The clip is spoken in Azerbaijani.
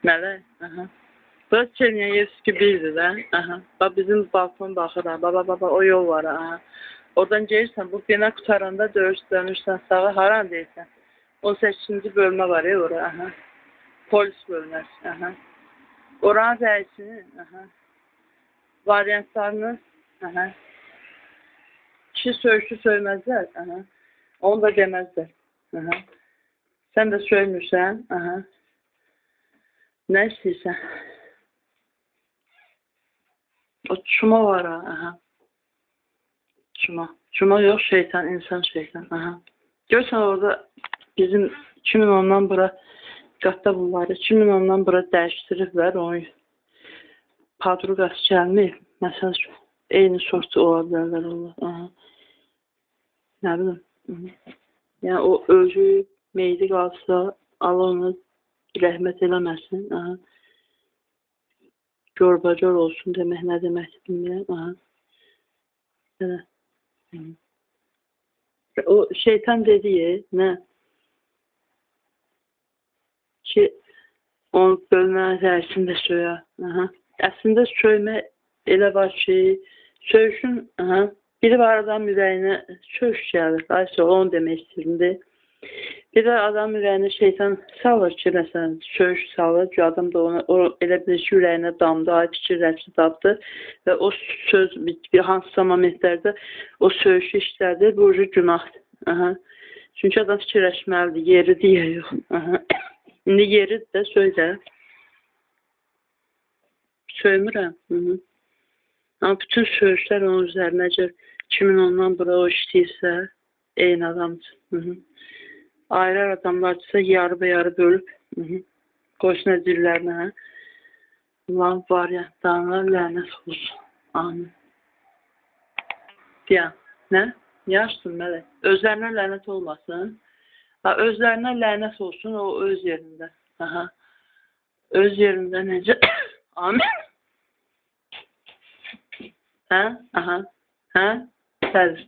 Mələk. Aha. Burası Çernyayevski 1'dir də. Aha. Bax bizim balkon baxır ha. Baba o yol var ha. Oradan gelirsən bu bina qutaranda dönürsən sağa haran deyirsən. 18-ci bölmə var ya ora. Aha. Polis bölməsi. Aha. Oranın rəisini. Aha. Variantlarını. Aha. Kişi söyüşü söyməzlər. Aha. Onu da deməzlər. Aha. Sən də söymürsən. Aha. Nə istəyirsən? O çuma var ha. Aha. Çuma. Çuma yok şeytan, insan şeytan. Aha. Görsən orada bizim 2010'dan bura qatda bunları 2010'dan bura dəyişdiriblər. Onu padruqası gəlməyib. Məsəl üçün eyni sortu ola bilərlər onlar. Aha. Nə bilim. Yəni o özü meydi qalsa Allah onu rəhmət eləməsin. Aha. Görbəcər olsun demək nə deməkdir bilmirəm. Aha. Belə. O şeytan dediyi nə? Ki onu bölmənin rəisində söyə. Aha. Əslində söymə elə var ki, söyüşün, aha, biri var adam ürəyinə söyüş gəlir. Ayşə onu demək istəyirdim. Bir də adam ürəyinə şeytan salır ki, məsələn, söyüş salır ki, adam da ona elə bilir ki, ürəyinə damdı, ay fikirləşdi, tapdı və o söz bir hansısa momentlərdə o söyüşü işlədir, bu ucu günahdır. Aha. Çünki adam fikirləşməlidir, yeri deyə yox. Aha. İndi yeri də söylə. Söymürəm. Amma bütün söyüşlər onun üzərinəcə 2010'dan bura o işləyirsə, eyni adamdır. Ayrı adamlardırsa yarı yarı bölüb qoysun dillərinə. Ulan variantlarına lənət olsun. Amin. Deyəm. Nə? Yaşsın mələk. Özlərinə lənət olmasın. Özlərinə lənət olsun o öz yerində. Aha. Öz yerində necə? Amin. Hə? Aha. Hə? Bəli.